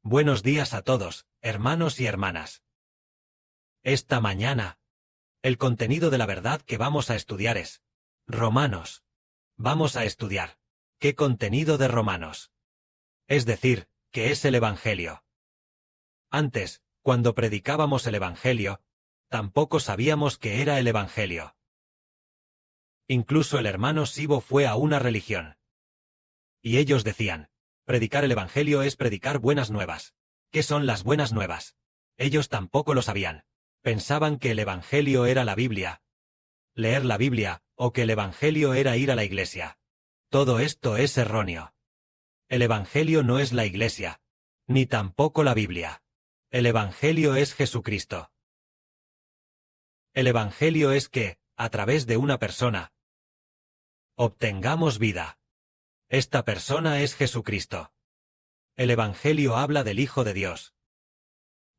Buenos días a todos, hermanos y hermanas. Esta mañana, el contenido de la verdad que vamos a estudiar es Romanos. Vamos a estudiar ¿qué contenido de Romanos? Es decir, ¿qué es el Evangelio? Antes, cuando predicábamos el Evangelio, tampoco sabíamos qué era el Evangelio. Incluso el hermano Sibo fue a una religión. Y ellos decían, predicar el Evangelio es predicar buenas nuevas. ¿Qué son las buenas nuevas? Ellos tampoco lo sabían. Pensaban que el Evangelio era la Biblia, leer la Biblia, o que el Evangelio era ir a la iglesia. Todo esto es erróneo. El Evangelio no es la iglesia, ni tampoco la Biblia. El Evangelio es Jesucristo. El Evangelio es que, a través de una persona, obtengamos vida. Esta persona es Jesucristo. El Evangelio habla del Hijo de Dios,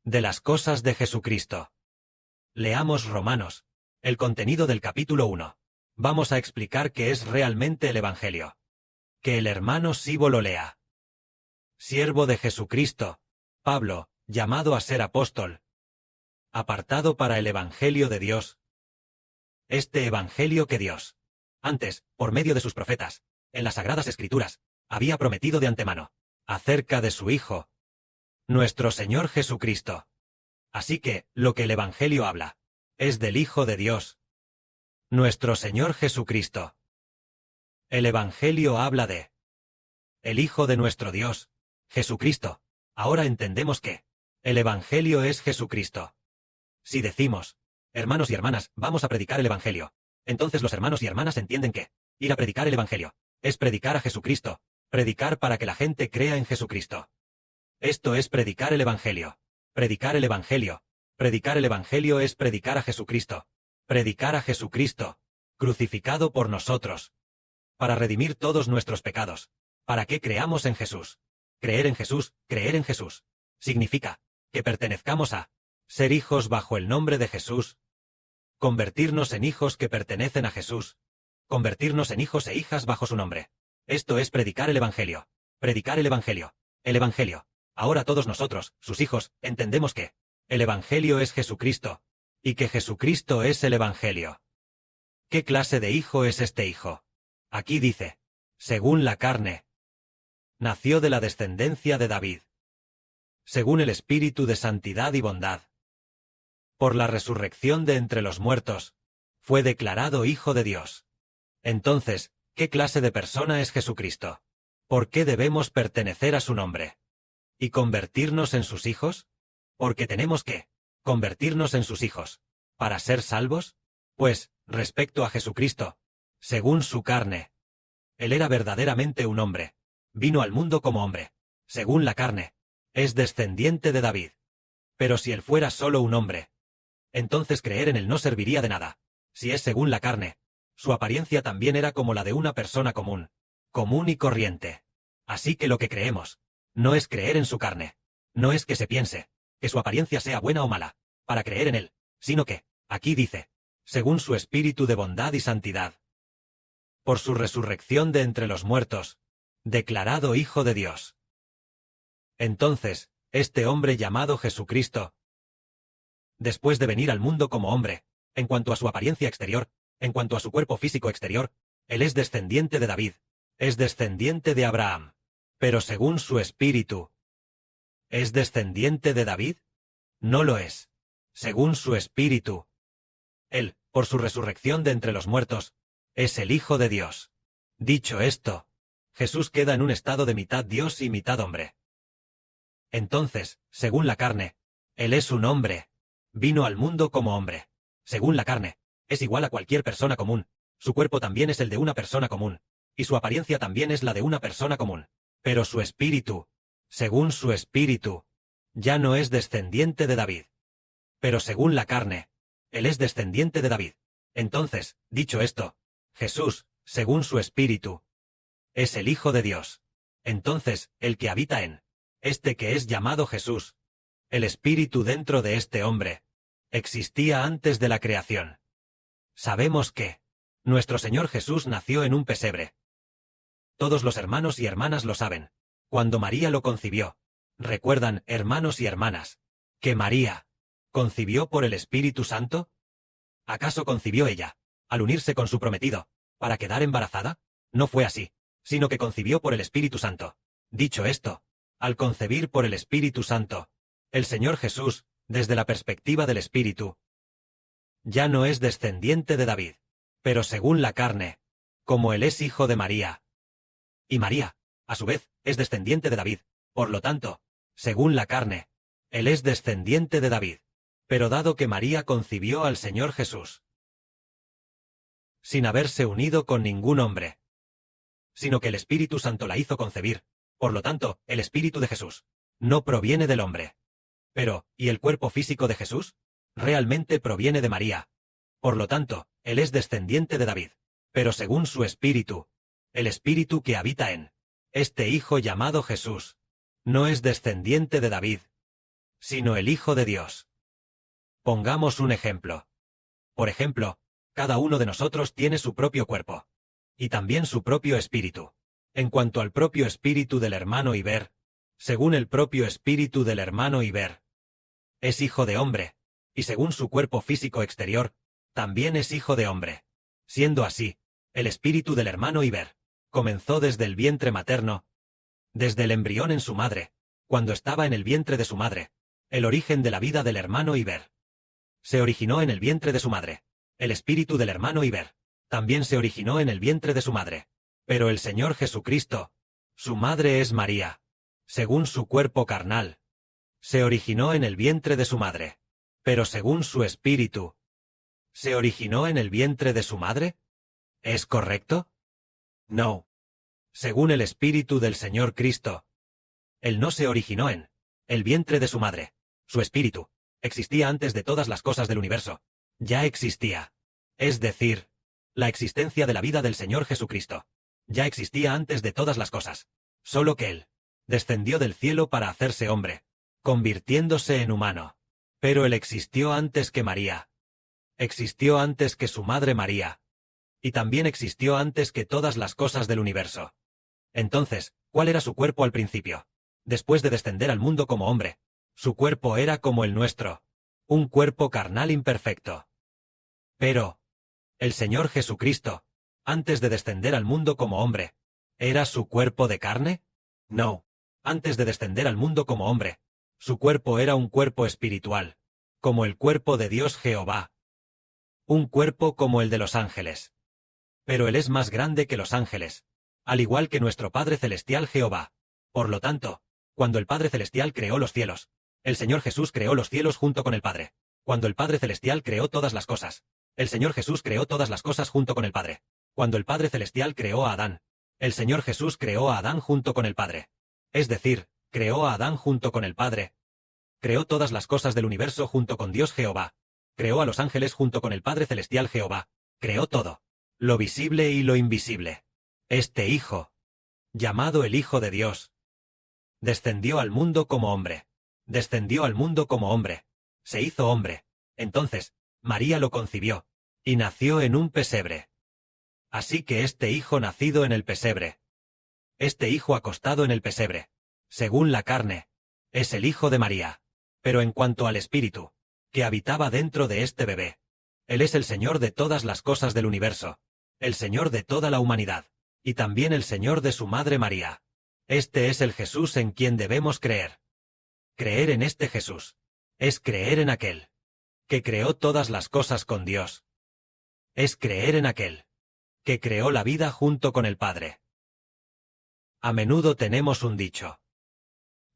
de las cosas de Jesucristo. Leamos Romanos, el contenido del capítulo 1. Vamos a explicar qué es realmente el Evangelio. Que el hermano Sibo lo lea. Siervo de Jesucristo, Pablo, llamado a ser apóstol, apartado para el Evangelio de Dios. Este Evangelio que Dios, antes, por medio de sus profetas, en las Sagradas Escrituras, había prometido de antemano, acerca de su Hijo, nuestro Señor Jesucristo. Así que, lo que el Evangelio habla, es del Hijo de Dios, nuestro Señor Jesucristo. El Evangelio habla de el Hijo de nuestro Dios, Jesucristo. Ahora entendemos que el Evangelio es Jesucristo. Si decimos, hermanos y hermanas, vamos a predicar el Evangelio, entonces los hermanos y hermanas entienden que ir a predicar el Evangelio es predicar a Jesucristo, predicar para que la gente crea en Jesucristo. Esto es predicar el Evangelio. Predicar el Evangelio. Predicar el Evangelio es predicar a Jesucristo. Predicar a Jesucristo, crucificado por nosotros, para redimir todos nuestros pecados, para que creamos en Jesús. Creer en Jesús, significa que pertenezcamos a ser hijos bajo el nombre de Jesús, convertirnos en hijos que pertenecen a Jesús, convertirnos en hijos e hijas bajo su nombre. Esto es predicar el Evangelio. Predicar el Evangelio. El Evangelio. Ahora todos nosotros, sus hijos, entendemos que el Evangelio es Jesucristo, y que Jesucristo es el Evangelio. ¿Qué clase de hijo es este hijo? Aquí dice, según la carne. Nació de la descendencia de David. Según el Espíritu de santidad y bondad. Por la resurrección de entre los muertos, fue declarado Hijo de Dios. Entonces, ¿qué clase de persona es Jesucristo? ¿Por qué debemos pertenecer a su nombre? ¿Y convertirnos en sus hijos? Porque tenemos que convertirnos en sus hijos. ¿Para ser salvos? Pues, respecto a Jesucristo, según su carne. Él era verdaderamente un hombre. Vino al mundo como hombre. Según la carne. Es descendiente de David. Pero si él fuera solo un hombre, entonces creer en él no serviría de nada. Si es según la carne, su apariencia también era como la de una persona común y corriente. Así que lo que creemos no es creer en su carne. No es que se piense que su apariencia sea buena o mala, para creer en él, sino que, aquí dice, según su espíritu de bondad y santidad. Por su resurrección de entre los muertos, declarado Hijo de Dios. Entonces, este hombre llamado Jesucristo, después de venir al mundo como hombre, en cuanto a su apariencia exterior, en cuanto a su cuerpo físico exterior, él es descendiente de David, es descendiente de Abraham. Pero según su espíritu, ¿es descendiente de David? No lo es. Según su espíritu, él, por su resurrección de entre los muertos, es el Hijo de Dios. Dicho esto, Jesús queda en un estado de mitad Dios y mitad hombre. Entonces, según la carne, él es un hombre. Vino al mundo como hombre. Según la carne, es igual a cualquier persona común. Su cuerpo también es el de una persona común. Y su apariencia también es la de una persona común. Pero su espíritu, según su espíritu, ya no es descendiente de David. Pero según la carne, él es descendiente de David. Entonces, dicho esto, Jesús, según su espíritu, es el Hijo de Dios. Entonces, el que habita en este que es llamado Jesús, el espíritu dentro de este hombre, existía antes de la creación. Sabemos que nuestro Señor Jesús nació en un pesebre. Todos los hermanos y hermanas lo saben. Cuando María lo concibió, ¿Recuerdan, hermanos y hermanas, que María concibió por el Espíritu Santo? ¿Acaso concibió ella, al unirse con su prometido, para quedar embarazada? No fue así, sino que concibió por el Espíritu Santo. Dicho esto, al concebir por el Espíritu Santo, el Señor Jesús, desde la perspectiva del Espíritu, ya no es descendiente de David, pero según la carne, como él es hijo de María. Y María, a su vez, es descendiente de David, por lo tanto, según la carne, él es descendiente de David. Pero dado que María concibió al Señor Jesús, sin haberse unido con ningún hombre, sino que el Espíritu Santo la hizo concebir, por lo tanto, el Espíritu de Jesús no proviene del hombre. Pero, ¿y el cuerpo físico de Jesús? Realmente proviene de María. Por lo tanto, él es descendiente de David. Pero según su espíritu, el espíritu que habita en este Hijo llamado Jesús, no es descendiente de David, sino el Hijo de Dios. Pongamos un ejemplo. Por ejemplo, cada uno de nosotros tiene su propio cuerpo, y también su propio espíritu. En cuanto al propio espíritu del hermano Iber, según el propio espíritu del hermano Iber, es hijo de hombre, y según su cuerpo físico exterior, también es hijo de hombre. Siendo así, el espíritu del hermano Iber comenzó desde el vientre materno, desde el embrión en su madre, cuando estaba en el vientre de su madre. El origen de la vida del hermano Iber se originó en el vientre de su madre. El espíritu del hermano Iber también se originó en el vientre de su madre. Pero el Señor Jesucristo, su madre es María, según su cuerpo carnal, se originó en el vientre de su madre. Pero según su espíritu, ¿se originó en el vientre de su madre? ¿Es correcto? No. Según el espíritu del Señor Cristo, él no se originó en el vientre de su madre. Su espíritu existía antes de todas las cosas del universo. Ya existía. Es decir, la existencia de la vida del Señor Jesucristo ya existía antes de todas las cosas. Solo que él descendió del cielo para hacerse hombre, convirtiéndose en humano. Pero él existió antes que María. Existió antes que su madre María. Y también existió antes que todas las cosas del universo. Entonces, ¿cuál era su cuerpo al principio? Después de descender al mundo como hombre, su cuerpo era como el nuestro, un cuerpo carnal imperfecto. Pero, el Señor Jesucristo, antes de descender al mundo como hombre, ¿era su cuerpo de carne? No. Antes de descender al mundo como hombre, su cuerpo era un cuerpo espiritual, como el cuerpo de Dios Jehová. Un cuerpo como el de los ángeles. Pero él es más grande que los ángeles, al igual que nuestro Padre Celestial Jehová. Por lo tanto, cuando el Padre Celestial creó los cielos, el Señor Jesús creó los cielos junto con el Padre. Cuando el Padre Celestial creó todas las cosas, el Señor Jesús creó todas las cosas junto con el Padre. Cuando el Padre Celestial creó a Adán, el Señor Jesús creó a Adán junto con el Padre. Es decir, creó a Adán junto con el Padre. Creó todas las cosas del universo junto con Dios Jehová. Creó a los ángeles junto con el Padre Celestial Jehová. Creó todo, lo visible y lo invisible. Este Hijo, llamado el Hijo de Dios, descendió al mundo como hombre. Descendió al mundo como hombre. Se hizo hombre. Entonces, María lo concibió, y nació en un pesebre. Así que este Hijo nacido en el pesebre, este Hijo acostado en el pesebre, según la carne, es el Hijo de María. Pero en cuanto al Espíritu, que habitaba dentro de este bebé, él es el Señor de todas las cosas del universo, el Señor de toda la humanidad, y también el Señor de su Madre María. Este es el Jesús en quien debemos creer. Creer en este Jesús es creer en aquel que creó todas las cosas con Dios. Es creer en aquel que creó la vida junto con el Padre. A menudo tenemos un dicho.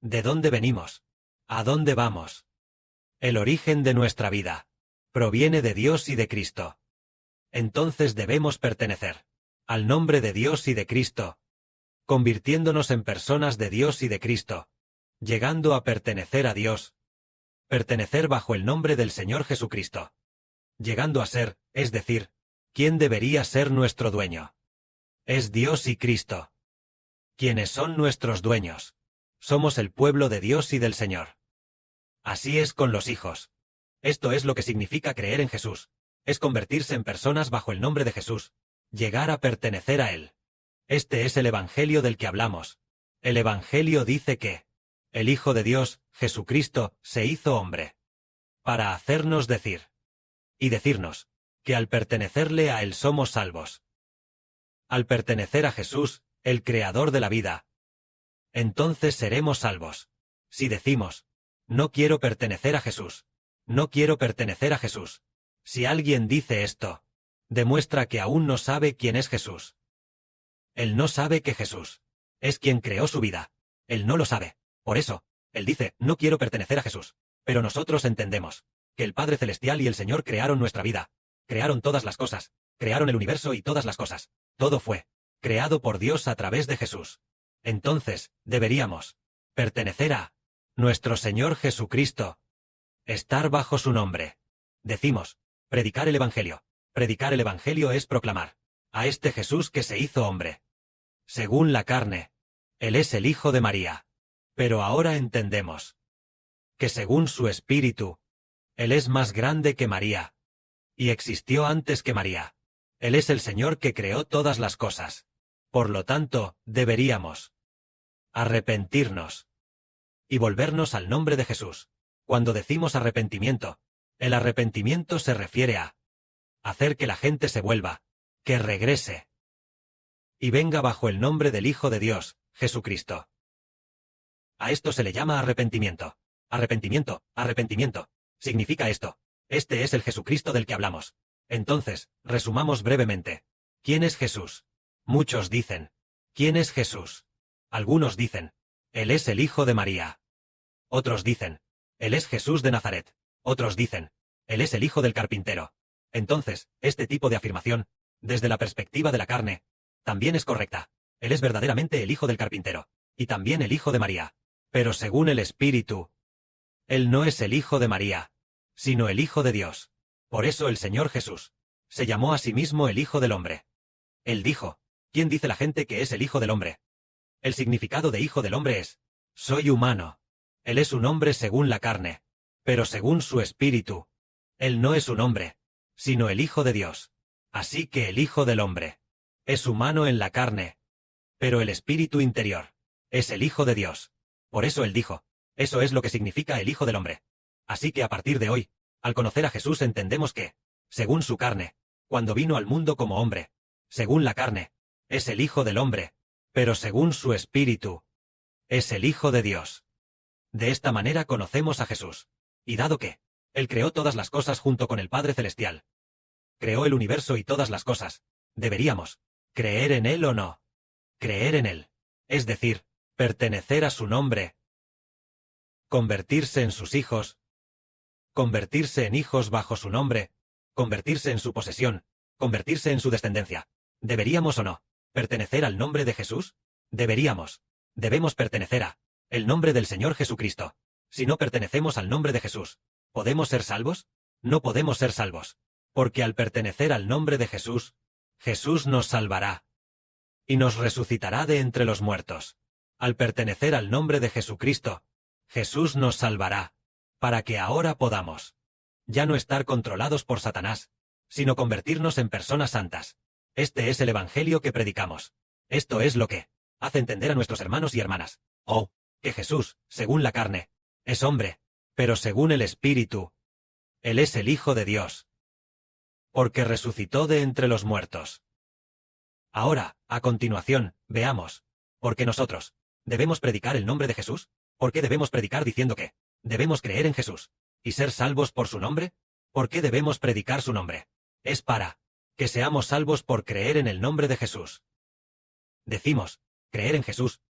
¿De dónde venimos? ¿A dónde vamos? El origen de nuestra vida proviene de Dios y de Cristo. Entonces debemos pertenecer al nombre de Dios y de Cristo, convirtiéndonos en personas de Dios y de Cristo, llegando a pertenecer a Dios, pertenecer bajo el nombre del Señor Jesucristo, llegando a ser, es decir, ¿quién debería ser nuestro dueño? Es Dios y Cristo. ¿Quiénes son nuestros dueños? Somos el pueblo de Dios y del Señor. Así es con los hijos. Esto es lo que significa creer en Jesús. Es convertirse en personas bajo el nombre de Jesús, llegar a pertenecer a Él. Este es el Evangelio del que hablamos. El Evangelio dice que El Hijo de Dios, Jesucristo, se hizo hombre. Para hacernos decir. Y decirnos, que al pertenecerle a Él somos salvos. Al pertenecer a Jesús, el Creador de la vida, entonces seremos salvos. Si decimos, no quiero pertenecer a Jesús, no quiero pertenecer a Jesús. Si alguien dice esto, demuestra que aún no sabe quién es Jesús. Él no sabe que Jesús es quien creó su vida. Él no lo sabe. Por eso, él dice, no quiero pertenecer a Jesús. Pero nosotros entendemos que el Padre Celestial y el Señor crearon nuestra vida. Crearon todas las cosas. Crearon el universo y todas las cosas. Todo fue creado por Dios a través de Jesús. Entonces, deberíamos pertenecer a nuestro Señor Jesucristo. Estar bajo su nombre. Decimos, predicar el Evangelio. Predicar el Evangelio es proclamar a este Jesús que se hizo hombre. Según la carne, Él es el Hijo de María. Pero ahora entendemos que según su espíritu, Él es más grande que María. Y existió antes que María. Él es el Señor que creó todas las cosas. Por lo tanto, deberíamos arrepentirnos y volvernos al nombre de Jesús. Cuando decimos arrepentimiento, el arrepentimiento se refiere a hacer que la gente se vuelva, que regrese y venga bajo el nombre del Hijo de Dios, Jesucristo. A esto se le llama arrepentimiento. Arrepentimiento, arrepentimiento. Significa esto. Este es el Jesucristo del que hablamos. Entonces, resumamos brevemente. ¿Quién es Jesús? Muchos dicen, ¿quién es Jesús? Algunos dicen, Él es el Hijo de María. Otros dicen, Él es Jesús de Nazaret. Otros dicen, Él es el Hijo del carpintero. Entonces, este tipo de afirmación, desde la perspectiva de la carne, también es correcta. Él es verdaderamente el Hijo del carpintero, y también el Hijo de María. Pero según el Espíritu, Él no es el Hijo de María, sino el Hijo de Dios. Por eso el Señor Jesús se llamó a sí mismo el Hijo del Hombre. Él dijo, ¿quién dice la gente que es el Hijo del Hombre? El significado de Hijo del Hombre es, soy humano. Él es un hombre según la carne, pero según su Espíritu, Él no es un hombre, sino el Hijo de Dios. Así que el Hijo del Hombre es humano en la carne, pero el Espíritu interior es el Hijo de Dios. Por eso Él dijo, eso es lo que significa el Hijo del Hombre. Así que a partir de hoy, al conocer a Jesús entendemos que, según su carne, cuando vino al mundo como hombre, según la carne, es el Hijo del Hombre, pero según su Espíritu, es el Hijo de Dios. De esta manera conocemos a Jesús. Y dado que Él creó todas las cosas junto con el Padre Celestial, creó el universo y todas las cosas, deberíamos creer en Él o no. Creer en Él, es decir, pertenecer a su nombre, convertirse en sus hijos, convertirse en hijos bajo su nombre, convertirse en su posesión, convertirse en su descendencia. ¿Deberíamos o no pertenecer al nombre de Jesús? Deberíamos. Debemos pertenecer a el nombre del Señor Jesucristo. Si no pertenecemos al nombre de Jesús, ¿podemos ser salvos? No podemos ser salvos. Porque al pertenecer al nombre de Jesús, Jesús nos salvará y nos resucitará de entre los muertos. Al pertenecer al nombre de Jesucristo, Jesús nos salvará, para que ahora podamos ya no estar controlados por Satanás, sino convertirnos en personas santas. Este es el Evangelio que predicamos. Esto es lo que hace entender a nuestros hermanos y hermanas. Oh, que Jesús, según la carne, es hombre, pero según el Espíritu, Él es el Hijo de Dios, porque resucitó de entre los muertos. Ahora, a continuación, veamos, ¿por qué nosotros debemos predicar el nombre de Jesús? ¿Por qué debemos predicar diciendo que debemos creer en Jesús y ser salvos por su nombre? ¿Por qué debemos predicar su nombre? Es para que seamos salvos por creer en el nombre de Jesús. Decimos, creer en Jesús,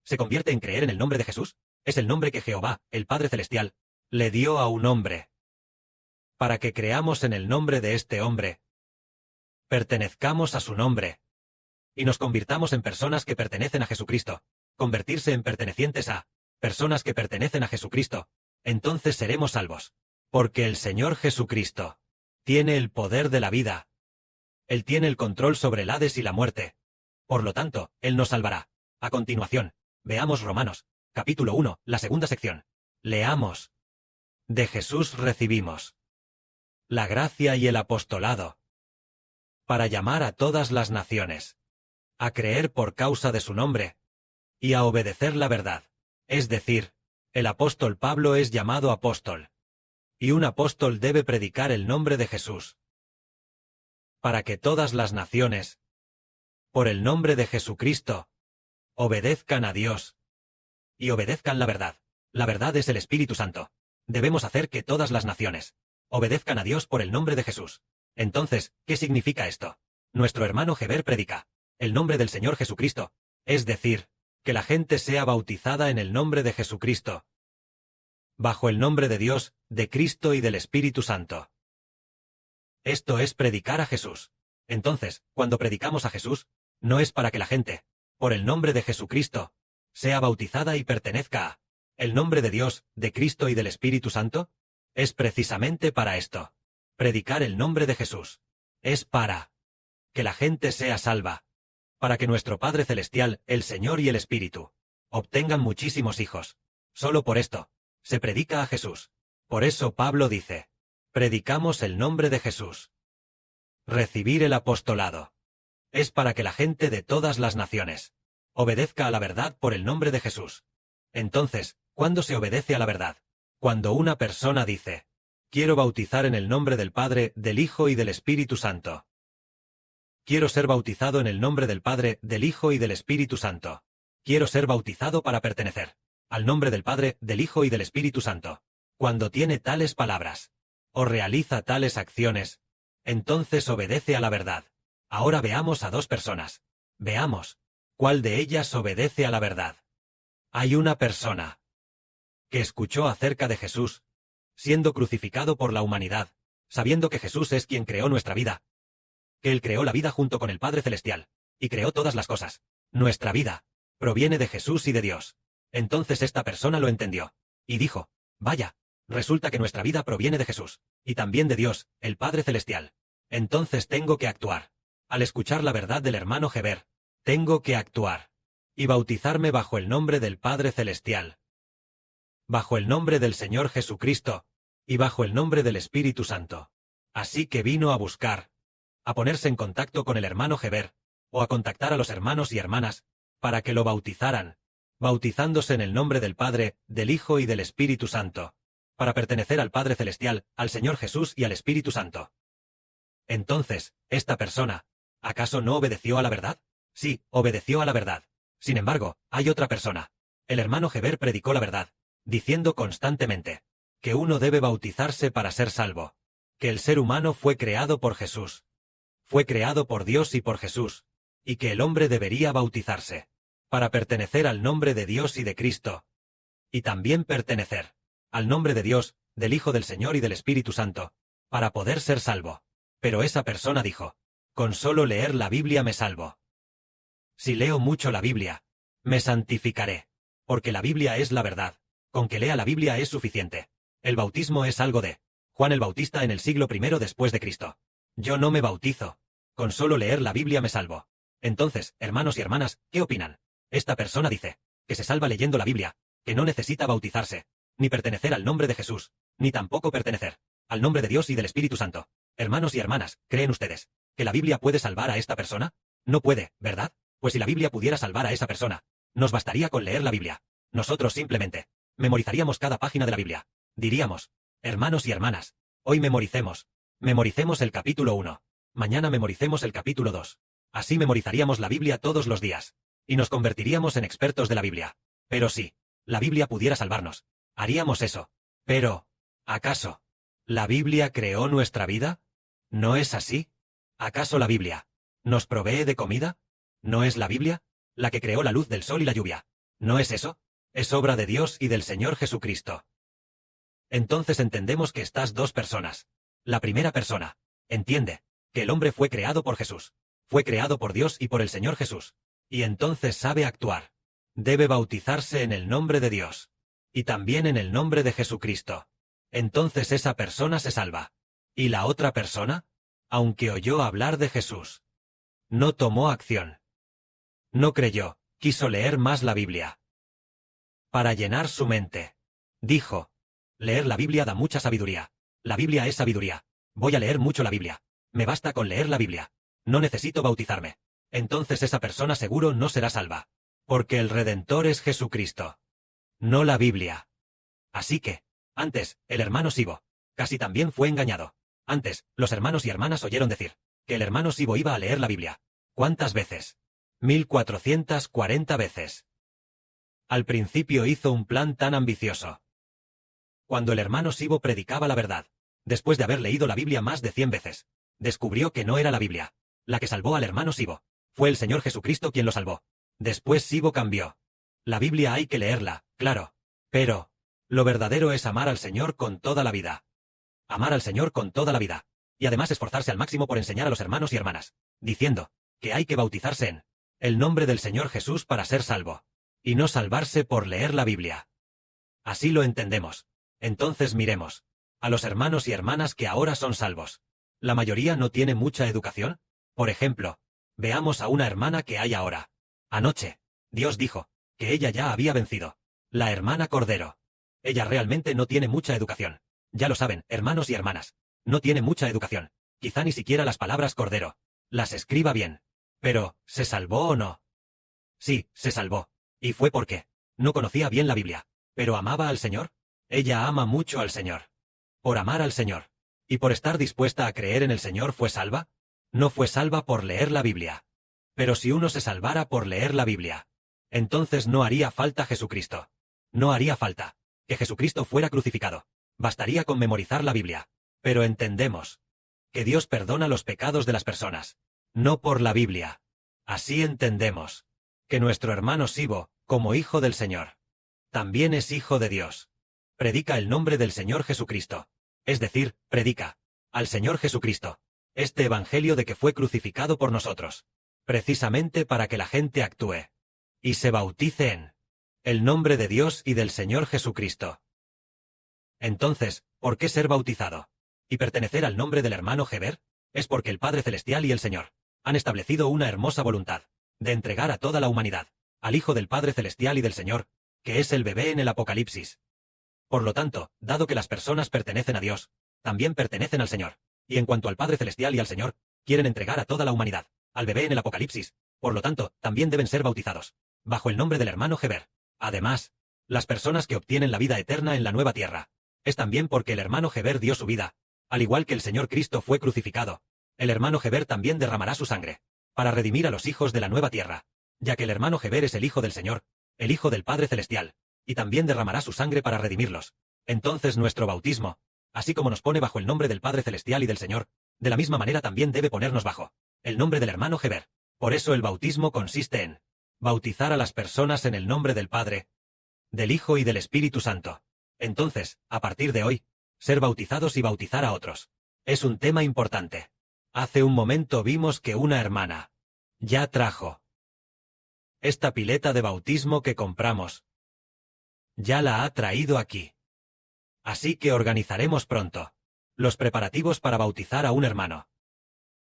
¿se convierte en creer en el nombre de Jesús? Es el nombre que Jehová, el Padre Celestial, le dio a un hombre. Para que creamos en el nombre de este hombre, pertenezcamos a su nombre, y nos convirtamos en personas que pertenecen a Jesucristo. Convertirse en pertenecientes a personas que pertenecen a Jesucristo, entonces seremos salvos. Porque el Señor Jesucristo tiene el poder de la vida. Él tiene el control sobre el Hades y la muerte. Por lo tanto, Él nos salvará. A continuación, veamos Romanos, capítulo 1, la segunda sección. Leamos. De Jesús recibimos la gracia y el apostolado para llamar a todas las naciones a creer por causa de su nombre y a obedecer la verdad. Es decir, el apóstol Pablo es llamado apóstol. Y un apóstol debe predicar el nombre de Jesús, para que todas las naciones, por el nombre de Jesucristo, obedezcan a Dios y obedezcan la verdad. La verdad es el Espíritu Santo. Debemos hacer que todas las naciones obedezcan a Dios por el nombre de Jesús. Entonces, ¿qué significa esto? Nuestro hermano Heber predica el nombre del Señor Jesucristo, es decir, que la gente sea bautizada en el nombre de Jesucristo, bajo el nombre de Dios, de Cristo y del Espíritu Santo. Esto es predicar a Jesús. Entonces, cuando predicamos a Jesús, no es para que la gente, por el nombre de Jesucristo, sea bautizada y pertenezca a el nombre de Dios, de Cristo y del Espíritu Santo. Es precisamente para esto. Predicar el nombre de Jesús. Es para que la gente sea salva. Para que nuestro Padre Celestial, el Señor y el Espíritu, obtengan muchísimos hijos. Solo por esto, se predica a Jesús. Por eso Pablo dice, predicamos el nombre de Jesús. Recibir el apostolado. Es para que la gente de todas las naciones obedezca a la verdad por el nombre de Jesús. Entonces, ¿cuándo se obedece a la verdad? Cuando una persona dice, quiero bautizar en el nombre del Padre, del Hijo y del Espíritu Santo. Quiero ser bautizado en el nombre del Padre, del Hijo y del Espíritu Santo. Quiero ser bautizado para pertenecer al nombre del Padre, del Hijo y del Espíritu Santo. Cuando tiene tales palabras, o realiza tales acciones, entonces obedece a la verdad. Ahora veamos a dos personas. Veamos, ¿cuál de ellas obedece a la verdad? Hay una persona que escuchó acerca de Jesús, siendo crucificado por la humanidad, sabiendo que Jesús es quien creó nuestra vida, que Él creó la vida junto con el Padre Celestial, y creó todas las cosas. Nuestra vida proviene de Jesús y de Dios. Entonces esta persona lo entendió, y dijo, vaya, resulta que nuestra vida proviene de Jesús, y también de Dios, el Padre Celestial. Entonces tengo que actuar. Al escuchar la verdad del hermano Heber, tengo que actuar, y bautizarme bajo el nombre del Padre Celestial, bajo el nombre del Señor Jesucristo, y bajo el nombre del Espíritu Santo. Así que vino a buscar, a ponerse en contacto con el hermano Heber, o a contactar a los hermanos y hermanas, para que lo bautizaran, bautizándose en el nombre del Padre, del Hijo y del Espíritu Santo, para pertenecer al Padre Celestial, al Señor Jesús y al Espíritu Santo. Entonces, esta persona, ¿acaso no obedeció a la verdad? Sí, obedeció a la verdad. Sin embargo, hay otra persona. El hermano Heber predicó la verdad, diciendo constantemente que uno debe bautizarse para ser salvo, que el ser humano fue creado por Jesús, fue creado por Dios y por Jesús, y que el hombre debería bautizarse, para pertenecer al nombre de Dios y de Cristo, y también pertenecer al nombre de Dios, del Hijo del Señor y del Espíritu Santo, para poder ser salvo. Pero esa persona dijo, con solo leer la Biblia me salvo. Si leo mucho la Biblia, me santificaré, porque la Biblia es la verdad. Con que lea la Biblia es suficiente. El bautismo es algo de Juan el Bautista en el siglo I después de Cristo. Yo no me bautizo. Con solo leer la Biblia me salvo. Entonces, hermanos y hermanas, ¿qué opinan? Esta persona dice que se salva leyendo la Biblia, que no necesita bautizarse, ni pertenecer al nombre de Jesús, ni tampoco pertenecer al nombre de Dios y del Espíritu Santo. Hermanos y hermanas, ¿creen ustedes que la Biblia puede salvar a esta persona? No puede, ¿verdad? Pues si la Biblia pudiera salvar a esa persona, nos bastaría con leer la Biblia. Nosotros simplemente memorizaríamos cada página de la Biblia. Diríamos, hermanos y hermanas, hoy memoricemos el capítulo 1, mañana memoricemos el capítulo 2. Así memorizaríamos la Biblia todos los días, y nos convertiríamos en expertos de la Biblia. Pero si la Biblia pudiera salvarnos, haríamos eso. Pero, ¿acaso la Biblia creó nuestra vida? ¿No es así? ¿Acaso la Biblia nos provee de comida? ¿No es la Biblia la que creó la luz del sol y la lluvia? ¿No es eso? Es obra de Dios y del Señor Jesucristo. Entonces entendemos que estas dos personas. La primera persona entiende que el hombre fue creado por Jesús, fue creado por Dios y por el Señor Jesús, y entonces sabe actuar. Debe bautizarse en el nombre de Dios, y también en el nombre de Jesucristo. Entonces esa persona se salva. ¿Y la otra persona? Aunque oyó hablar de Jesús, no tomó acción. No creyó, quiso leer más la Biblia. Para llenar su mente. Dijo, leer la Biblia da mucha sabiduría. La Biblia es sabiduría. Voy a leer mucho la Biblia. Me basta con leer la Biblia. No necesito bautizarme. Entonces esa persona seguro no será salva. Porque el Redentor es Jesucristo. no la Biblia. Así que, antes, el hermano Sibo, casi también fue engañado. Antes, los hermanos y hermanas oyeron decir, que el hermano Sibo iba a leer la Biblia. ¿Cuántas veces? 1440 veces. Al principio hizo un plan tan ambicioso. Cuando el hermano Sibo predicaba la verdad, después de haber leído la Biblia más de 100 veces, descubrió que no era la Biblia la que salvó al hermano Sibo. Fue el Señor Jesucristo quien lo salvó. Después Sibo cambió. La Biblia hay que leerla, claro. Pero, lo verdadero es amar al Señor con toda la vida. Amar al Señor con toda la vida. Y además esforzarse al máximo por enseñar a los hermanos y hermanas, diciendo, que hay que bautizarse en el nombre del Señor Jesús para ser salvo. Y no salvarse por leer la Biblia. Así lo entendemos. Entonces miremos a los hermanos y hermanas que ahora son salvos. La mayoría no tiene mucha educación. Por ejemplo, veamos a una hermana que hay ahora. Anoche, Dios dijo que ella ya había vencido. La hermana Cordero. Ella realmente no tiene mucha educación. Ya lo saben, hermanos y hermanas. No tiene mucha educación. Quizá ni siquiera las palabras Cordero las escriba bien. Pero, ¿se salvó o no? Sí, se salvó. Y fue porque no conocía bien la Biblia. Pero amaba al Señor. Ella ama mucho al Señor. Por amar al Señor. Y por estar dispuesta a creer en el Señor fue salva. No fue salva por leer la Biblia. Pero si uno se salvara por leer la Biblia, entonces no haría falta Jesucristo. No haría falta que Jesucristo fuera crucificado. Bastaría con memorizar la Biblia. Pero entendemos que Dios perdona los pecados de las personas, no por la Biblia. Así entendemos que nuestro hermano Sibo, como hijo del Señor, también es hijo de Dios. Predica el nombre del Señor Jesucristo. Es decir, predica al Señor Jesucristo este evangelio de que fue crucificado por nosotros, precisamente para que la gente actúe y se bautice en el nombre de Dios y del Señor Jesucristo. Entonces, ¿por qué ser bautizado y pertenecer al nombre del hermano Heber? Es porque el Padre Celestial y el Señor han establecido una hermosa voluntad de entregar a toda la humanidad al Hijo del Padre Celestial y del Señor, que es el bebé en el Apocalipsis. Por lo tanto, dado que las personas pertenecen a Dios, también pertenecen al Señor. Y en cuanto al Padre Celestial y al Señor, quieren entregar a toda la humanidad al bebé en el Apocalipsis. Por lo tanto, también deben ser bautizados bajo el nombre del hermano Heber. Además, las personas que obtienen la vida eterna en la nueva tierra, es también porque el hermano Heber dio su vida. Al igual que el Señor Cristo fue crucificado, el hermano Heber también derramará su sangre para redimir a los hijos de la nueva tierra, ya que el hermano Heber es el Hijo del Señor, el Hijo del Padre Celestial, y también derramará su sangre para redimirlos. Entonces nuestro bautismo, así como nos pone bajo el nombre del Padre Celestial y del Señor, de la misma manera también debe ponernos bajo el nombre del hermano Heber. Por eso el bautismo consiste en bautizar a las personas en el nombre del Padre, del Hijo y del Espíritu Santo. Entonces, a partir de hoy, ser bautizados y bautizar a otros es un tema importante. Hace un momento vimos que una hermana ya trajo esta pileta de bautismo que compramos. Ya la ha traído aquí. Así que organizaremos pronto los preparativos para bautizar a un hermano.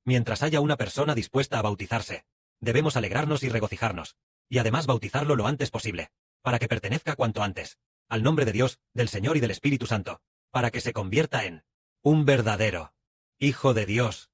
Mientras haya una persona dispuesta a bautizarse, debemos alegrarnos y regocijarnos, y además bautizarlo lo antes posible, para que pertenezca cuanto antes al nombre de Dios, del Señor y del Espíritu Santo, para que se convierta en un verdadero Hijo de Dios,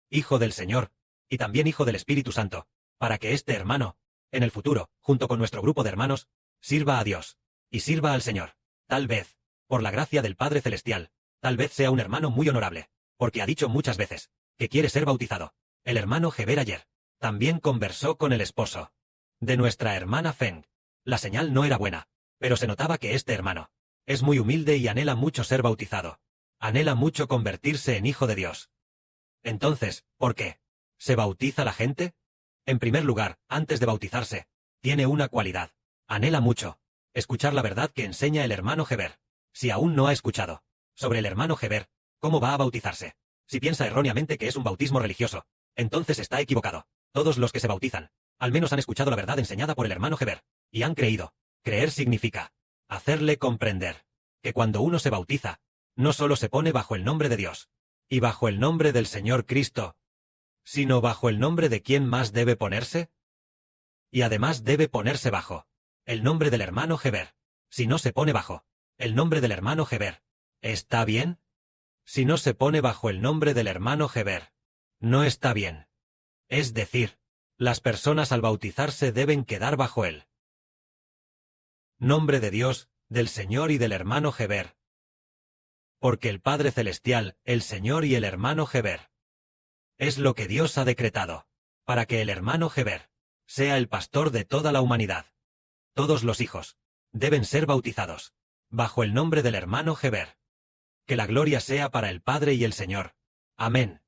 Hijo del Señor, y también Hijo del Espíritu Santo, para que este hermano, en el futuro, junto con nuestro grupo de hermanos, sirva a Dios, y sirva al Señor. Tal vez, por la gracia del Padre Celestial, tal vez sea un hermano muy honorable, porque ha dicho muchas veces que quiere ser bautizado. El hermano Heber ayer también conversó con el esposo de nuestra hermana Feng. La señal no era buena, pero se notaba que este hermano es muy humilde y anhela mucho ser bautizado. Anhela mucho convertirse en hijo de Dios. Entonces, ¿por qué se bautiza la gente? En primer lugar, antes de bautizarse, tiene una cualidad. Anhela mucho escuchar la verdad que enseña el hermano Heber. Si aún no ha escuchado sobre el hermano Heber, ¿cómo va a bautizarse? Si piensa erróneamente que es un bautismo religioso, entonces está equivocado. Todos los que se bautizan, al menos han escuchado la verdad enseñada por el hermano Heber, y han creído. Creer significa hacerle comprender que cuando uno se bautiza, no solo se pone bajo el nombre de Dios, y bajo el nombre del Señor Cristo, sino bajo el nombre de quién más debe ponerse. Y además debe ponerse bajo el nombre del hermano Heber. Si no se pone bajo el nombre del hermano Heber, ¿está bien? Si no se pone bajo el nombre del hermano Heber, no está bien. Es decir, las personas al bautizarse deben quedar bajo el Nombre de Dios, del Señor y del hermano Heber. Porque el Padre Celestial, el Señor y el hermano Heber. Es lo que Dios ha decretado, para que el hermano Heber sea el pastor de toda la humanidad. Todos los hijos deben ser bautizados, bajo el nombre del hermano Heber. Que la gloria sea para el Padre y el Señor. Amén.